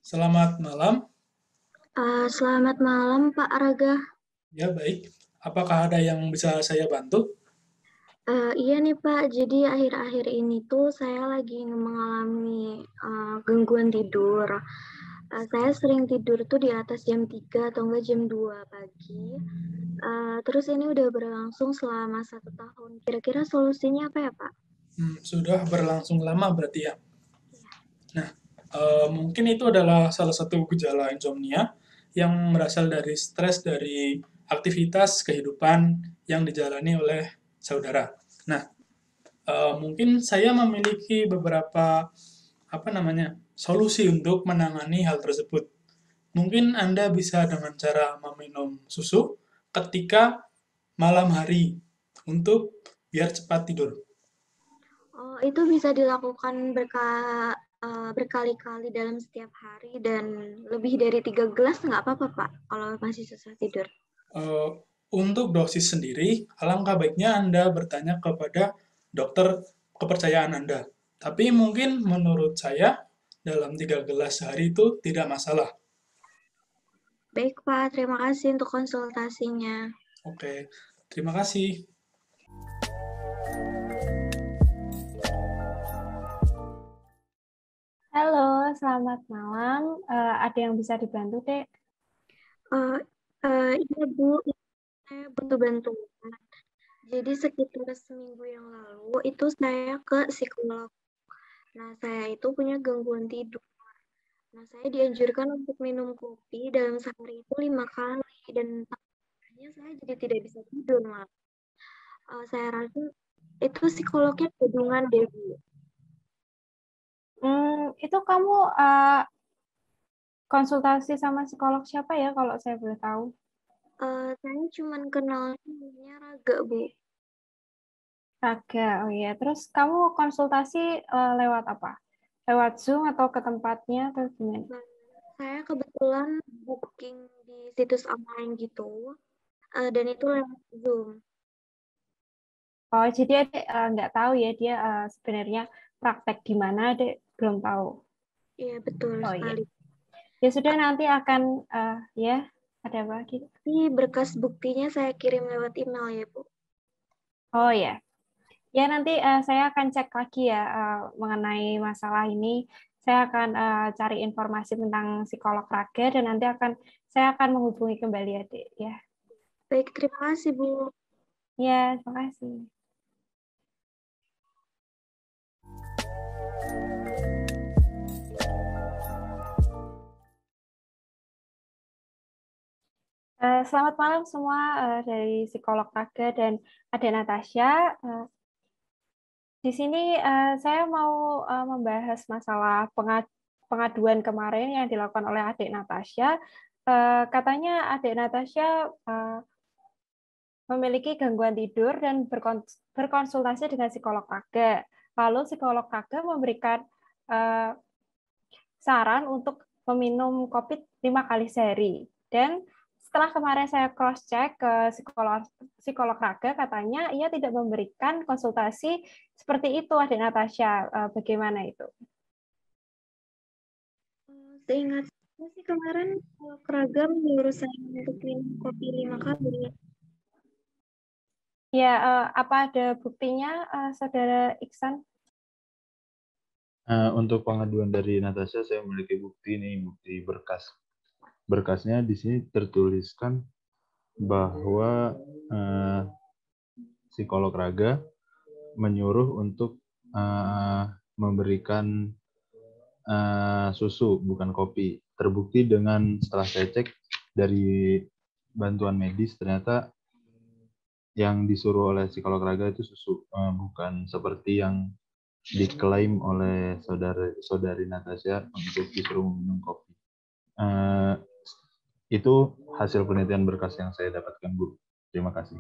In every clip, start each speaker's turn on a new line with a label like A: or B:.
A: Selamat malam.
B: Selamat malam Pak Raga.
A: Ya, baik. Apakah ada yang bisa saya bantu?
B: Iya nih Pak, jadi akhir-akhir ini tuh saya lagi mengalami gangguan tidur. Saya sering tidur tuh di atas jam 3 atau enggak jam 2 pagi. Terus ini udah berlangsung selama 1 tahun. Kira-kira solusinya apa ya Pak?
A: Sudah berlangsung lama berarti ya. Nah, mungkin itu adalah salah satu gejala insomnia yang berasal dari stres dari aktivitas kehidupan yang dijalani oleh saudara. Nah, mungkin saya memiliki beberapa solusi untuk menangani hal tersebut. Mungkin Anda bisa dengan cara meminum susu ketika malam hari untuk biar cepat tidur.
B: Oh, itu bisa dilakukan berkali-kali dalam setiap hari dan lebih dari 3 gelas nggak apa-apa Pak, kalau masih susah tidur.
A: Eh, untuk dosis sendiri, alangkah baiknya Anda bertanya kepada dokter kepercayaan Anda. Tapi mungkin menurut saya, dalam 3 gelas sehari itu tidak masalah.
B: Baik Pak, terima kasih untuk konsultasinya.
A: Oke, terima kasih.
C: Halo, selamat malam. Ada yang bisa dibantu, Dek?
B: Eh, iya Bu, saya butuh bantuan. Jadi sekitar seminggu yang lalu itu saya ke psikolog. Nah, saya itu punya gangguan tidur. Nah, saya dianjurkan untuk minum kopi dalam sehari itu 5 kali dan akhirnya saya jadi tidak bisa tidur, Mak. Saya rasa itu psikolognya gadungan deh, Bu.
C: Itu kamu konsultasi sama psikolog siapa ya, kalau saya boleh tahu?
B: Saya cuma kenalnya namanya Raga, Bu.
C: Raga, oh iya. Terus kamu konsultasi lewat apa? Lewat Zoom atau ke tempatnya atau gimana?
B: Nah, saya kebetulan booking di situs online gitu, dan itu lewat Zoom.
C: Oh, jadi Adek nggak tahu ya dia sebenarnya praktek di mana, Adek belum tahu.
B: Iya, betul
C: Oh iya.
B: sekali.
C: Ya sudah, nanti akan ya ada apa lagi?
B: Ini berkas buktinya saya kirim lewat email ya, Bu.
C: Oh ya. Ya, nanti saya akan cek lagi ya mengenai masalah ini. Saya akan cari informasi tentang psikolog Raga dan nanti saya akan menghubungi kembali Adik ya.
B: Baik, terima kasih, Bu.
C: Ya, terima kasih. Selamat malam semua dari psikolog Raga dan Ade Natasha. Di sini saya mau membahas masalah pengaduan kemarin yang dilakukan oleh adik Natasha. Katanya adik Natasha memiliki gangguan tidur dan berkonsultasi dengan psikolog Raga. Lalu psikolog Raga memberikan uh, saran untuk meminum kopi 5 kali sehari. Dan setelah kemarin saya cross check ke psikolog Raga, katanya ia tidak memberikan konsultasi seperti itu, Adik Natasha. Bagaimana itu?
B: Seingat saya sih kemarin Keragam nyuruh saya untuk minum kopi 5 kali.
C: Ya, apa ada buktinya, Saudara Iksan?
D: Untuk pengaduan dari Natasha, saya memiliki bukti nih, bukti berkas. Berkasnya di sini tertuliskan bahwa psikolog Raga menyuruh untuk memberikan susu, bukan kopi. Terbukti dengan setelah saya cek dari bantuan medis, ternyata yang disuruh oleh psikolog Raga itu susu, bukan seperti yang diklaim oleh saudari Natasha untuk disuruh minum kopi. Itu hasil penelitian berkas yang saya dapatkan, Bu. Terima kasih.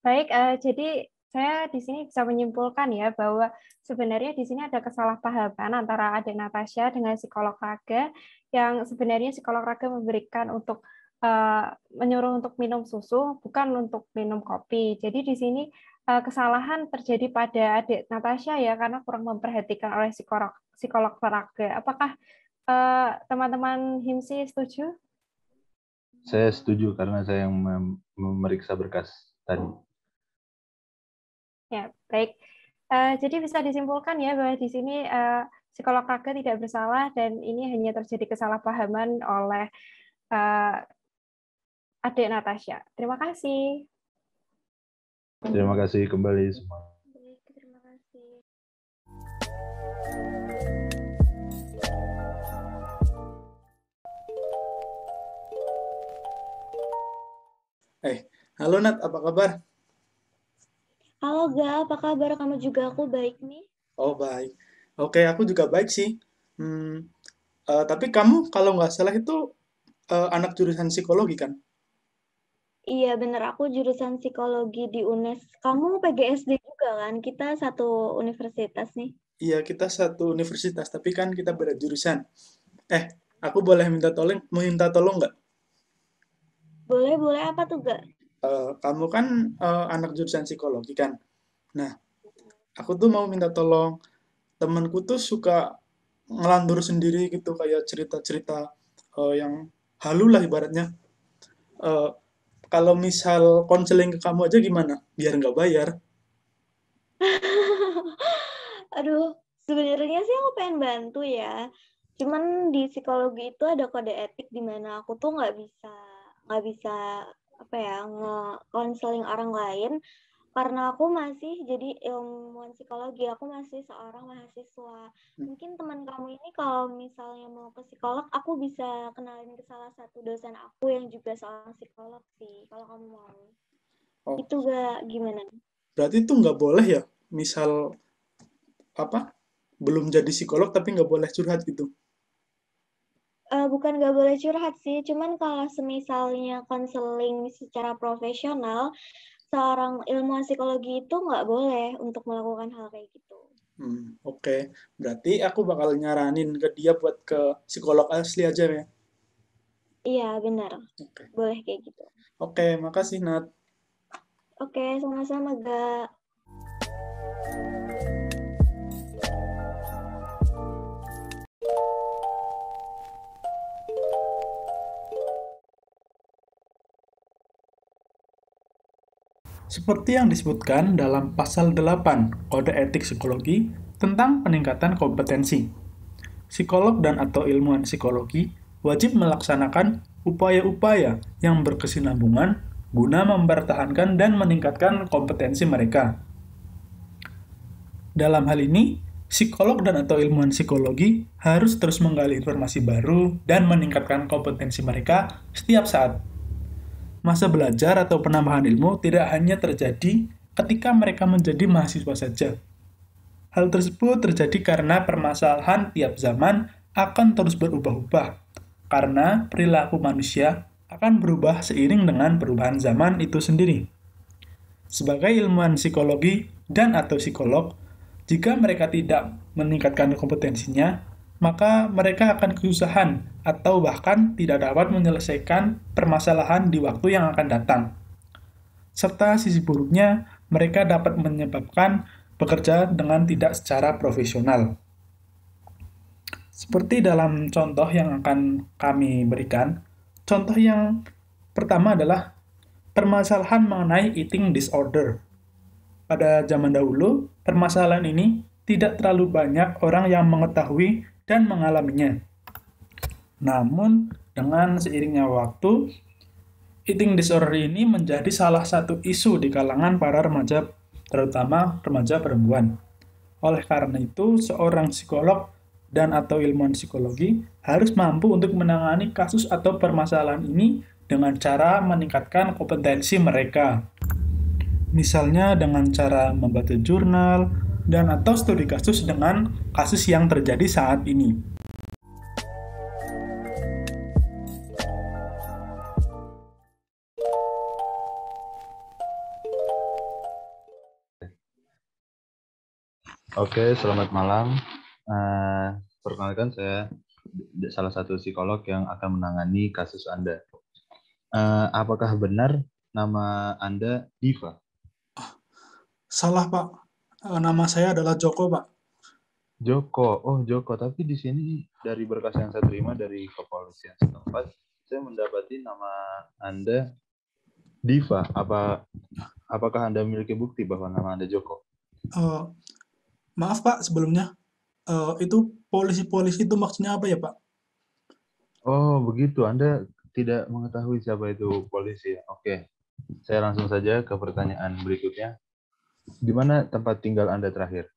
C: Baik, jadi saya di sini bisa menyimpulkan ya bahwa sebenarnya di sini ada kesalahpahaman antara adik Natasha dengan psikolog Raga, yang sebenarnya psikolog Raga memberikan menyuruh untuk minum susu, bukan untuk minum kopi. Jadi di sini kesalahan terjadi pada adik Natasha ya, karena kurang memperhatikan oleh psikolog olahraga. Apakah teman-teman HIMSI setuju?
D: Saya setuju karena saya yang memeriksa berkas tadi.
C: Ya, baik. Jadi bisa disimpulkan ya bahwa di sini psikolog olahraga tidak bersalah dan ini hanya terjadi kesalahpahaman oleh adik Natasha. Terima kasih.
D: Terima kasih kembali semua.
B: Baik, terima kasih.
A: Halo Nat, apa kabar?
B: Halo Ga, apa kabar? Kamu juga? Aku baik nih.
A: Oh baik. Oke, aku juga baik sih. Tapi kamu kalau nggak salah itu anak jurusan psikologi kan?
B: Iya bener, aku jurusan psikologi di UNES. Kamu PGSD juga kan? Kita satu universitas nih.
A: Iya, kita satu universitas, tapi kan kita beda jurusan. Aku boleh minta tolong nggak?
B: Boleh apa tuh Ga?
A: Kamu kan anak jurusan psikologi kan? Nah, aku tuh mau minta tolong. Temanku tuh suka ngelantur sendiri gitu, kayak cerita-cerita yang halu lah ibaratnya. Eh, Kalau misal konseling ke kamu aja gimana? Biar nggak bayar.
B: Aduh, sebenarnya sih aku pengen bantu ya. Cuman di psikologi itu ada kode etik di mana aku tuh nggak bisa apa ya nge-counseling orang lain karena aku masih jadi ilmuwan psikologi, aku masih seorang mahasiswa. Mungkin teman kamu ini kalau misalnya mau ke psikolog, aku bisa kenalin ke salah satu dosen aku yang juga seorang psikolog sih, kalau kamu mau.
A: Oh,
B: Itu gak gimana?
A: berarti itu nggak boleh ya? Misal apa? Belum jadi psikolog tapi nggak boleh curhat gitu.
B: Bukan gak boleh curhat sih, cuman kalau semisalnya konseling secara profesional, seorang ilmuwan psikologi itu nggak boleh untuk melakukan hal kayak gitu.
A: Oke. Berarti aku bakal nyaranin ke dia buat ke psikolog asli aja ya.
B: Iya, benar.
A: Oke.
B: Boleh kayak gitu.
A: Oke, makasih Nat.
B: Oke, sama-sama, Ga.
A: Seperti yang disebutkan dalam pasal 8 Kode Etik Psikologi tentang peningkatan kompetensi. Psikolog dan atau ilmuwan psikologi wajib melaksanakan upaya-upaya yang berkesinambungan guna mempertahankan dan meningkatkan kompetensi mereka. Dalam hal ini, psikolog dan atau ilmuwan psikologi harus terus menggali informasi baru dan meningkatkan kompetensi mereka setiap saat. Masa belajar atau penambahan ilmu tidak hanya terjadi ketika mereka menjadi mahasiswa saja. Hal tersebut terjadi karena permasalahan tiap zaman akan terus berubah-ubah, karena perilaku manusia akan berubah seiring dengan perubahan zaman itu sendiri. Sebagai ilmuwan psikologi dan atau psikolog, jika mereka tidak meningkatkan kompetensinya, maka mereka akan kesusahan atau bahkan tidak dapat menyelesaikan permasalahan di waktu yang akan datang. Serta sisi buruknya, mereka dapat menyebabkan bekerja dengan tidak secara profesional. Seperti dalam contoh yang akan kami berikan, contoh yang pertama adalah permasalahan mengenai eating disorder. Pada zaman dahulu, permasalahan ini tidak terlalu banyak orang yang mengetahui dan mengalaminya. Namun, dengan seiringnya waktu, eating disorder ini menjadi salah satu isu di kalangan para remaja, terutama remaja perempuan. Oleh karena itu, seorang psikolog dan atau ilmuwan psikologi harus mampu untuk menangani kasus atau permasalahan ini dengan cara meningkatkan kompetensi mereka. Misalnya dengan cara membaca jurnal dan atau studi kasus dengan kasus yang terjadi saat ini.
D: Oke, selamat malam. Perkenalkan saya salah satu psikolog yang akan menangani kasus Anda. Apakah benar nama Anda Diva?
A: Salah, Pak. Nama saya adalah Joko, Pak.
D: Joko. Oh, Joko. Tapi di sini dari berkas yang saya terima dari kepolisian setempat, saya mendapati nama Anda Diva. Apakah Anda memiliki bukti bahwa nama Anda Joko?
A: Eh, Maaf, Pak, sebelumnya. Itu polisi-polisi itu maksudnya apa ya, Pak?
D: Oh, begitu. Anda tidak mengetahui siapa itu polisi ya? Oke. Saya langsung saja ke pertanyaan berikutnya. Di mana tempat tinggal Anda terakhir?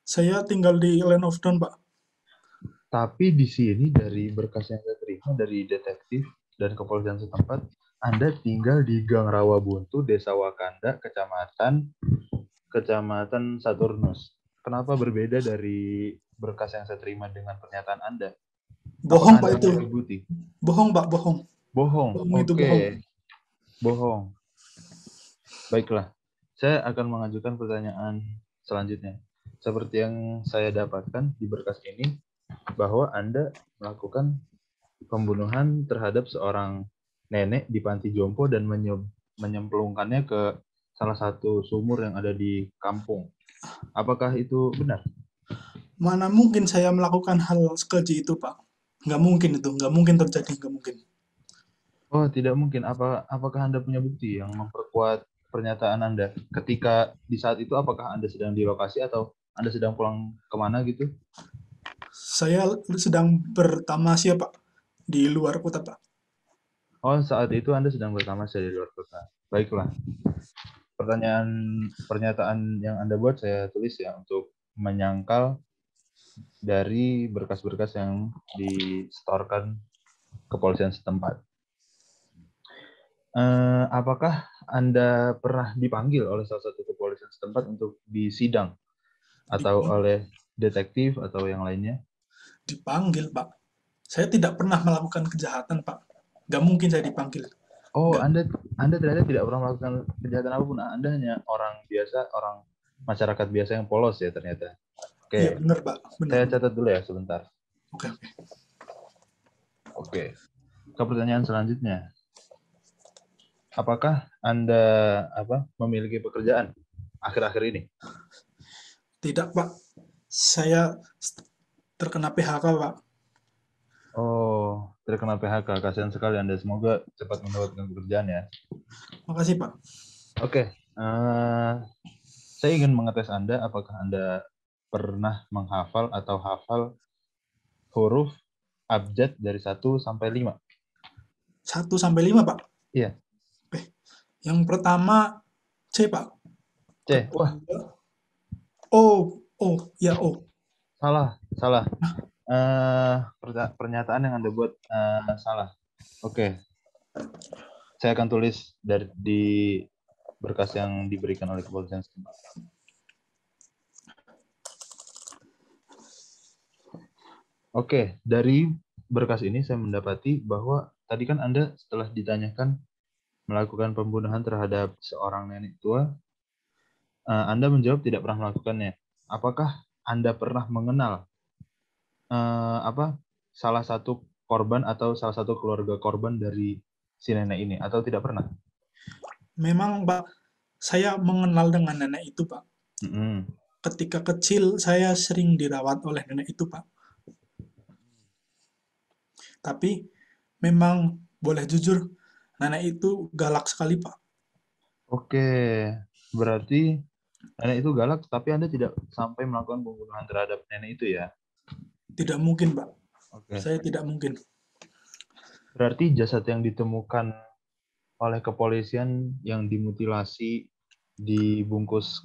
A: Saya tinggal di Land of Dawn, Pak.
D: Tapi di sini dari berkas yang saya terima dari detektif dan kepolisian setempat, Anda tinggal di Gang Rawabuntu, Desa Wakanda, Kecamatan Saturnus. Kenapa berbeda dari berkas yang saya terima dengan pernyataan Anda?
A: Bohong,
D: Apakah
A: Pak,
D: Anda
A: itu.
D: memiliki bukti?
A: Bohong, Pak, bohong.
D: Bohong.
A: Bohong itu
D: Oke.
A: bohong.
D: Bohong. Baiklah. Saya akan mengajukan pertanyaan selanjutnya. Seperti yang saya dapatkan di berkas ini, bahwa Anda melakukan pembunuhan terhadap seorang nenek di panti jompo dan menyemplungkannya ke salah satu sumur yang ada di kampung. Apakah itu benar?
A: Mana mungkin saya melakukan hal sekeji itu, Pak? Nggak mungkin itu. Nggak mungkin terjadi. Nggak mungkin.
D: Oh, tidak mungkin. Apakah Anda punya bukti yang memperkuat pernyataan Anda? Ketika di saat itu, apakah Anda sedang di lokasi atau Anda sedang pulang kemana gitu?
A: Saya sedang bertamasya, Pak. Di luar kota, Pak.
D: Oh, saat itu Anda sedang bertamasya di luar kota. Baiklah. Pernyataan yang Anda buat saya tulis ya untuk menyangkal dari berkas-berkas yang disetorkan kepolisian setempat. Apakah Anda pernah dipanggil oleh salah satu kepolisian setempat untuk disidang atau oleh detektif atau yang lainnya?
A: Dipanggil, Pak. Saya tidak pernah melakukan kejahatan, Pak. Nggak mungkin saya dipanggil.
D: Oh,
A: Nggak.
D: Anda ternyata tidak pernah melakukan kejahatan apapun. Anda hanya orang biasa, orang masyarakat biasa yang polos ya ternyata.
A: Iya,
D: Oke,
A: benar, Pak. Benar.
D: saya catat dulu ya sebentar.
A: Oke, oke.
D: Oke, ke pertanyaan selanjutnya. Apakah Anda memiliki pekerjaan akhir-akhir ini?
A: Tidak, Pak. Saya terkena PHK, Pak.
D: Oh, terkena PHK. Kasihan sekali Anda. Semoga cepat mendapatkan pekerjaan ya.
A: Makasih, Pak.
D: Oke, saya ingin mengetes Anda. Apakah Anda pernah menghafal atau hafal huruf abjad dari 1 sampai 5?
A: 1 sampai 5, Pak.
D: Iya.
A: Yang pertama C, Pak.
D: C. Wah,
A: O. Ya, O.
D: salah. Pernyataan yang Anda buat salah. Oke. Saya akan tulis di berkas yang diberikan oleh kepolisian setempat. Oke, dari berkas ini saya mendapati bahwa tadi kan Anda setelah ditanyakan melakukan pembunuhan terhadap seorang nenek tua, Anda menjawab tidak pernah melakukannya. Apakah Anda pernah mengenal salah satu korban atau salah satu keluarga korban dari si nenek ini atau tidak pernah?
A: Memang, Pak, saya mengenal dengan nenek itu, Pak. Ketika kecil, saya sering dirawat oleh nenek itu, Pak. Tapi, memang boleh jujur, nenek itu galak sekali, Pak.
D: Oke, berarti nenek itu galak, tapi Anda tidak sampai melakukan pembunuhan terhadap nenek itu ya?
A: Tidak mungkin, Pak.
D: Oke.
A: Saya tidak mungkin.
D: Berarti jasad yang ditemukan oleh kepolisian yang dimutilasi dibungkus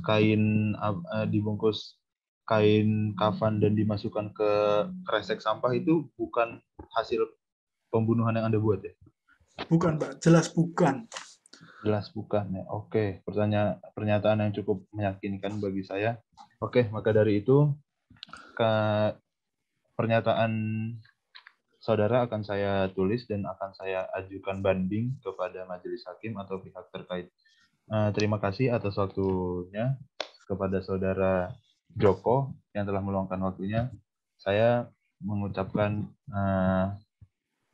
D: kain kafan dan dimasukkan ke kresek sampah itu bukan hasil pembunuhan yang Anda buat ya?
A: Bukan, Pak. Jelas bukan.
D: Jelas bukan ya. Oke, pernyataan yang cukup meyakinkan bagi saya. Oke, maka dari itu pernyataan saudara akan saya tulis dan akan saya ajukan banding kepada majelis hakim atau pihak terkait. Terima kasih atas waktunya kepada saudara Joko yang telah meluangkan waktunya. Saya mengucapkan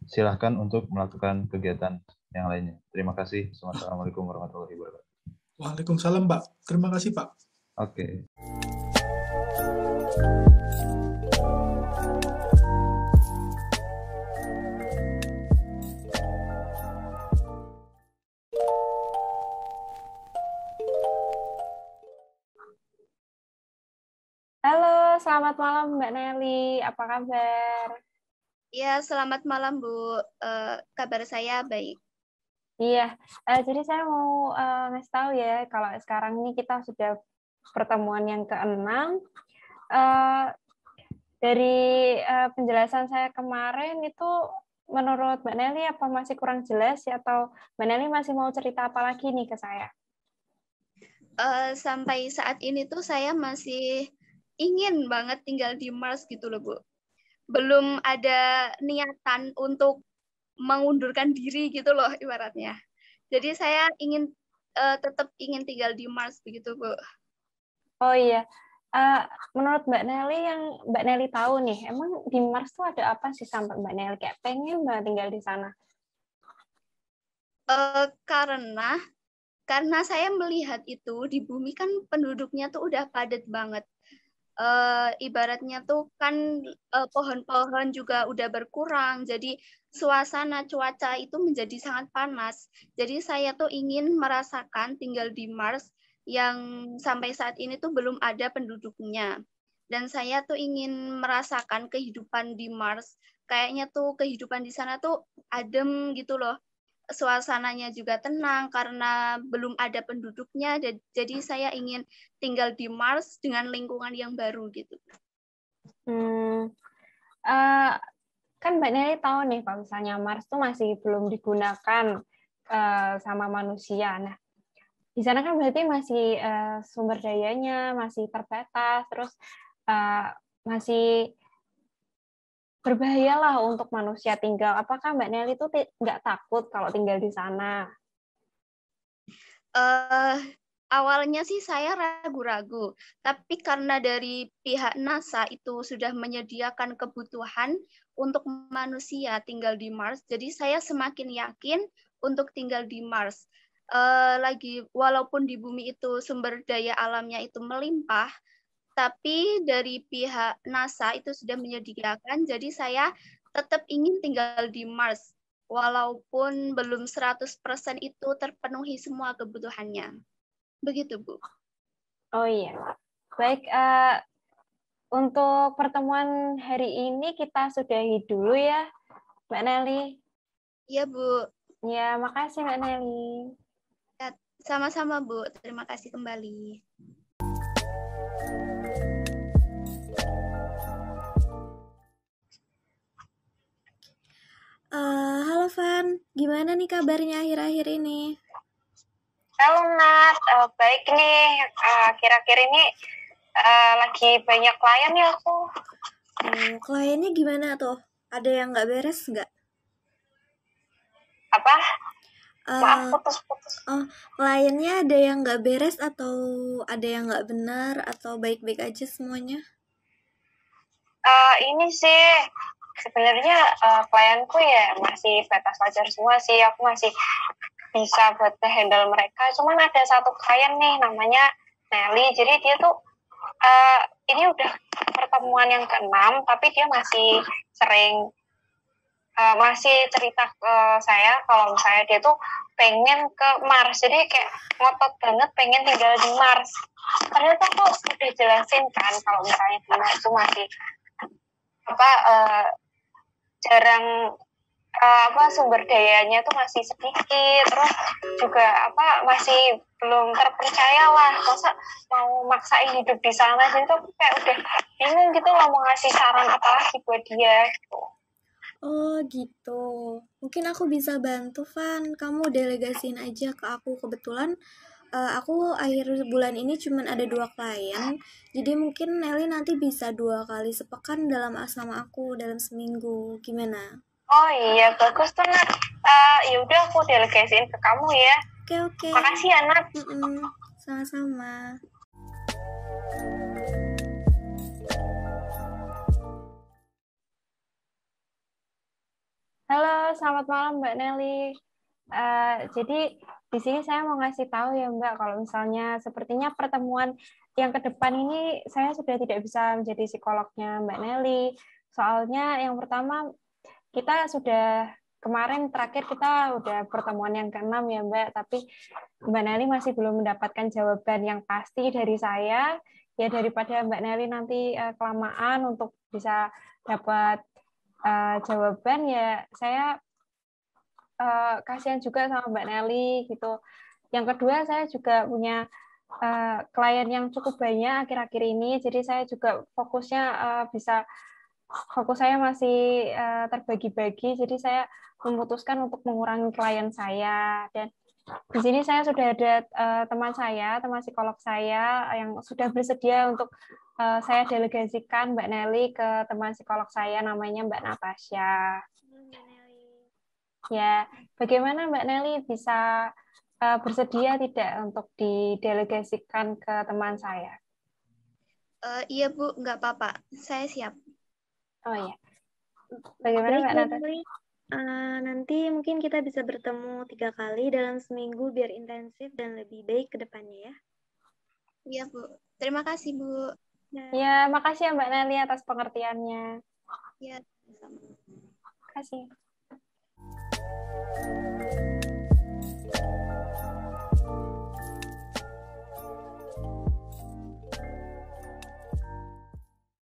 D: silahkan untuk melakukan kegiatan yang lainnya. Terima kasih. Wassalamualaikum warahmatullahi wabarakatuh.
A: Waalaikumsalam, Pak. Terima kasih, Pak.
D: Oke.
C: Halo, selamat malam Mbak Nelly. Apa kabar?
E: Ya, selamat malam Bu. Kabar saya baik.
C: Iya, jadi saya mau ngasih tahu ya, kalau sekarang ini kita sudah pertemuan yang ke-6. Dari penjelasan saya kemarin itu, menurut Mbak Nelly apa masih kurang jelas ya, atau Mbak Nelly masih mau cerita apa lagi nih ke saya?
E: Sampai saat ini tuh saya masih ingin banget tinggal di Mars gitu loh Bu. Belum ada niatan untuk mengundurkan diri gitu loh ibaratnya. Jadi saya ingin tetap ingin tinggal di Mars begitu Bu.
C: Oh iya, menurut Mbak Nelly yang Mbak Nelly tahu nih, emang di Mars tuh ada apa sih sampai Mbak Nelly kayak pengen banget tinggal di sana?
E: Karena saya melihat itu di bumi kan penduduknya tuh udah padat banget. Ibaratnya tuh kan pohon-pohon juga udah berkurang, jadi suasana cuaca itu menjadi sangat panas. Jadi saya tuh ingin merasakan tinggal di Mars yang sampai saat ini tuh belum ada penduduknya. Dan saya tuh ingin merasakan kehidupan di Mars. Kayaknya tuh kehidupan di sana tuh adem gitu loh. Suasananya juga tenang karena belum ada penduduknya. Jadi saya ingin tinggal di Mars dengan lingkungan yang baru gitu.
C: Kan Mbak Nelly tahu nih kalau misalnya Mars tuh masih belum digunakan sama manusia. Nah, di sana kan berarti masih sumber dayanya masih terbatas, terus masih berbahaya lah untuk manusia tinggal. Apakah Mbak Nelly tuh nggak takut kalau tinggal di sana?
E: Awalnya sih saya ragu-ragu, tapi karena dari pihak NASA itu sudah menyediakan kebutuhan untuk manusia tinggal di Mars, jadi saya semakin yakin untuk tinggal di Mars. Walaupun di bumi itu sumber daya alamnya itu melimpah, tapi dari pihak NASA itu sudah menyediakan, jadi saya tetap ingin tinggal di Mars, walaupun belum 100% itu terpenuhi semua kebutuhannya. Begitu, Bu.
C: Oh iya. Baik, untuk pertemuan hari ini kita sudahi dulu ya, Mbak Nelly.
E: Iya, Bu.
C: Ya, makasih Mbak Nelly.
E: Ya, sama-sama, Bu. Terima kasih kembali.
B: Halo Van, gimana nih kabarnya akhir-akhir ini?
F: Halo Nat, baik nih. Akhir-akhir ini lagi banyak klien ya aku.
B: Kliennya gimana tuh? Ada yang nggak beres nggak?
F: Apa? Maaf, putus-putus.
B: Kliennya ada yang nggak beres atau ada yang nggak benar atau baik-baik aja semuanya?
F: Ini sih sebenarnya klienku ya masih batas wajar semua sih. Aku masih bisa buat handle mereka. Cuman ada satu klien nih namanya Nelly. Jadi dia tuh ini udah pertemuan yang ke-6, tapi dia masih sering masih cerita ke saya kalau misalnya dia tuh pengen ke Mars. Jadi kayak ngotot banget pengen tinggal di Mars. Padahal tuh aku udah jelasin kan kalau misalnya di Mars itu masih jarang sumber dayanya tuh masih sedikit, terus juga masih belum terpercaya lah, masa mau maksain hidup di sana. Jadi tuh kayak udah bingung gitu loh mau ngasih saran apa lagi buat dia gitu.
B: Oh gitu, mungkin aku bisa bantu Van, kamu delegasiin aja ke aku. Kebetulan aku akhir bulan ini cuma ada 2 klien, jadi mungkin Nelly nanti bisa 2 kali sepekan dalam asrama aku dalam seminggu, gimana?
F: Oh iya, bagus tuh Nat. Ya udah aku delegasiin ke kamu ya.
B: Oke.
F: Makasih ya Nat.
B: Sama-sama.
C: Halo, selamat malam Mbak Nelly. Jadi di sini saya mau ngasih tahu ya Mbak, kalau misalnya sepertinya pertemuan yang ke depan ini saya sudah tidak bisa menjadi psikolognya Mbak Nelly. Soalnya yang pertama kita sudah kemarin terakhir kita udah pertemuan yang ke-6 ya Mbak, tapi Mbak Nelly masih belum mendapatkan jawaban yang pasti dari saya. Ya daripada Mbak Nelly nanti kelamaan untuk bisa dapat jawaban, ya saya kasihan juga sama Mbak Nelly gitu. Yang kedua, saya juga punya klien yang cukup banyak akhir-akhir ini, jadi saya juga fokusnya fokus saya masih terbagi-bagi, jadi saya memutuskan untuk mengurangi klien saya. Dan di sini saya sudah ada teman psikolog saya yang sudah bersedia untuk saya delegasikan Mbak Nelly ke teman psikolog saya, namanya Mbak Natasha. Ya, bagaimana Mbak Nelly bisa bersedia tidak untuk didelegasikan ke teman saya?
E: Iya Bu, nggak apa-apa. Saya siap.
C: Oh iya. Bagaimana Mbak Natasha?
B: Nanti mungkin kita bisa bertemu 3 kali dalam seminggu biar intensif dan lebih baik ke depannya ya.
E: Iya Bu. Terima kasih Bu.
C: Ya, makasih ya Mbak Nelly atas pengertiannya.
E: Ya, sama.
C: Terima kasih.